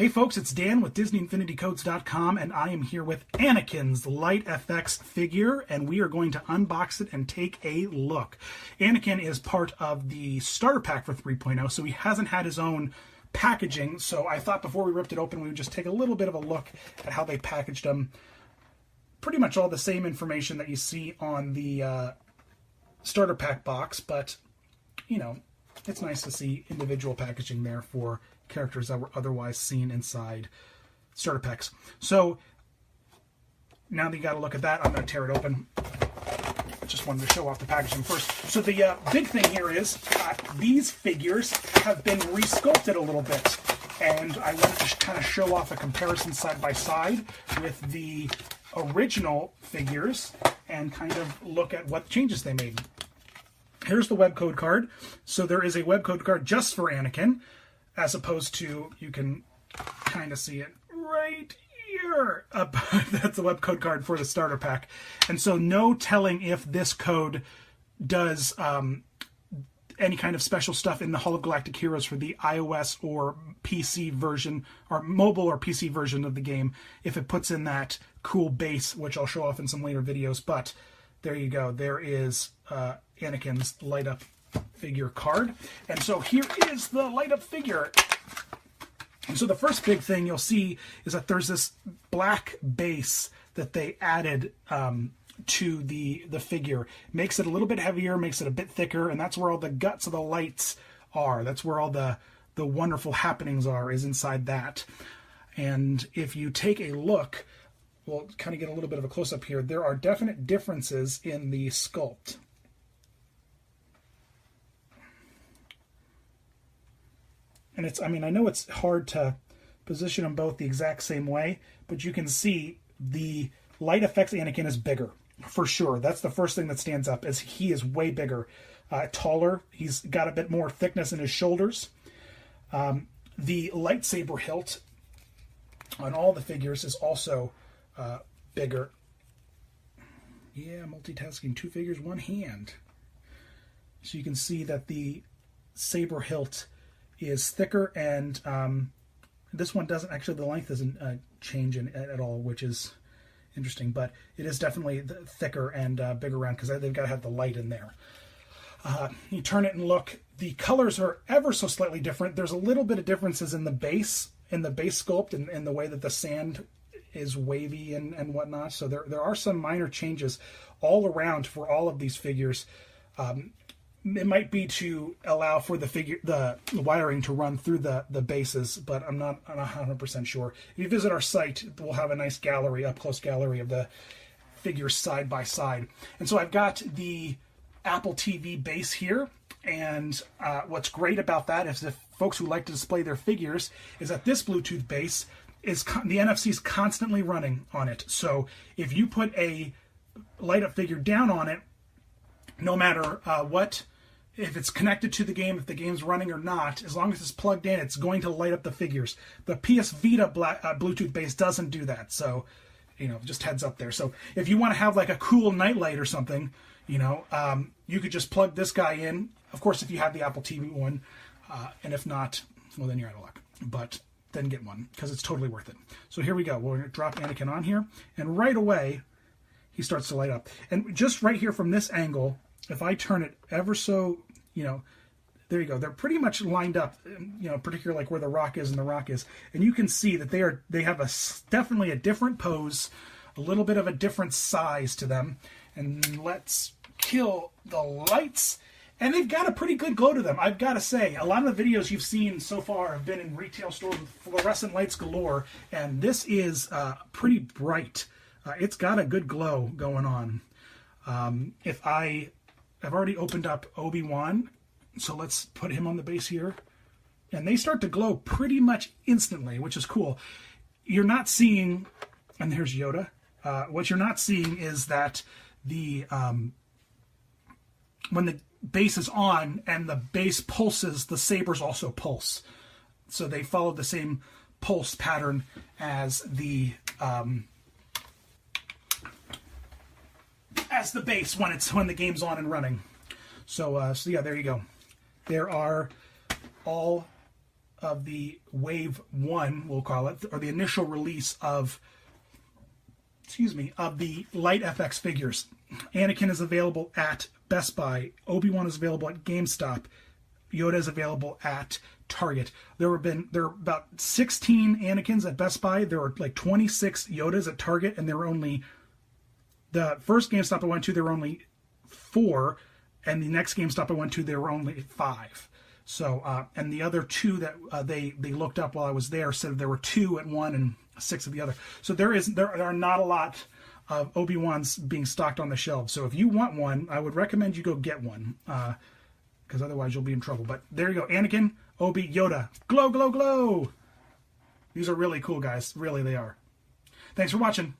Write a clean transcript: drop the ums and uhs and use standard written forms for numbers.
Hey folks, it's Dan with DisneyInfinityCodes.com, and I am here with Anakin's Light FX figure, and we are going to unbox it and take a look. Anakin is part of the starter pack for 3.0, so he hasn't had his own packaging, so I thought before we ripped it open we would just take a little bit of a look at how they packaged them. Pretty much all the same information that you see on the starter pack box, but, you know, it's nice to see individual packaging there for characters that were otherwise seen inside starter packs. So now that you got to look at that, I'm going to tear it open. Just wanted to show off the packaging first. So the big thing here is these figures have been resculpted a little bit, and I wanted to kind of show off a comparison side by side with the original figures and kind of look at what changes they made. Here's the web code card. So there is a web code card just for Anakin, as opposed to, you can kind of see it right here. That's the web code card for the starter pack. And so no telling if this code does any kind of special stuff in the Hologalactic Heroes for the iOS or PC version, or mobile or PC version of the game, if it puts in that cool base, which I'll show off in some later videos. But there you go. There is Anakin's light up figure card. And so here is the light up figure. And so the first big thing you'll see is that there's this black base that they added to the figure. Makes it a little bit heavier, makes it a bit thicker, and that's where all the guts of the lights are. That's where all the wonderful happenings are, is inside that. And if you take a look, we'll kind of get a little bit of a close-up here. There are definite differences in the sculpt. And it's, I mean, I know it's hard to position them both the exact same way, but you can see the Light FX Anakin is bigger, for sure. That's the first thing that stands up, is he is way bigger, taller. He's got a bit more thickness in his shoulders. The lightsaber hilt on all the figures is also bigger. Yeah, multitasking, 2 figures, 1 hand. So you can see that the saber hilt is thicker, and this one doesn't actually, the length doesn't change at all, which is interesting, but it is definitely thicker and bigger around, because they've got to have the light in there. You turn it and look, the colors are ever so slightly different. There's a little bit of differences in the base sculpt, and the way that the sand is wavy and whatnot. So there are some minor changes all around for all of these figures. It might be to allow for the wiring to run through the bases, but I'm not 100% sure. If you visit our site, we'll have a nice gallery, up-close gallery of the figures side by side. And so I've got the Apple TV base here, and what's great about that is, if folks who like to display their figures, is that this Bluetooth base is the NFC is constantly running on it. So if you put a light-up figure down on it, no matter if it's connected to the game, if the game's running or not, as long as it's plugged in, it's going to light up the figures. The PS Vita Bluetooth base doesn't do that, so, you know, just heads up there. So if you want to have like a cool nightlight or something, you know, you could just plug this guy in. Of course, if you have the Apple TV one, and if not, well, then you're out of luck. But then get one, because it's totally worth it. So here we go. We're going to drop Anakin on here, and right away, he starts to light up. And just right here from this angle, if I turn it ever so, you know, there you go. They're pretty much lined up, you know, particularly like where the rock is and the rock is. And you can see that they have definitely a different pose, a little bit of a different size to them. And let's kill the lights. And they've got a pretty good glow to them, I've got to say. A lot of the videos you've seen so far have been in retail stores with fluorescent lights galore, and this is pretty bright. It's got a good glow going on. I've already opened up Obi-Wan, so let's put him on the base here. And they start to glow pretty much instantly, which is cool. You're not seeing, and there's Yoda. What you're not seeing is that when the base is on and the base pulses, the sabers also pulse. So they follow the same pulse pattern as the base when the game's on and running. So yeah, there you go. There are all wave one, we'll call it, or the initial release of, of the Light FX figures. Anakin is available at Best Buy. Obi-Wan is available at GameStop. Yoda is available at Target. There are about 16 Anakins at Best Buy. There were like 26 Yodas at Target, and there were only, the first GameStop I went to, there were only 4, and the next GameStop I went to, there were only 5. So, and the other 2 that they looked up while I was there said there were 2 at one and 6 at the other. So there are not a lot of Obi-Wans being stocked on the shelves. So if you want one, I would recommend you go get one, because otherwise you'll be in trouble. But there you go, Anakin, Obi, Yoda, glow, glow, glow. These are really cool, guys. Really, they are. Thanks for watching.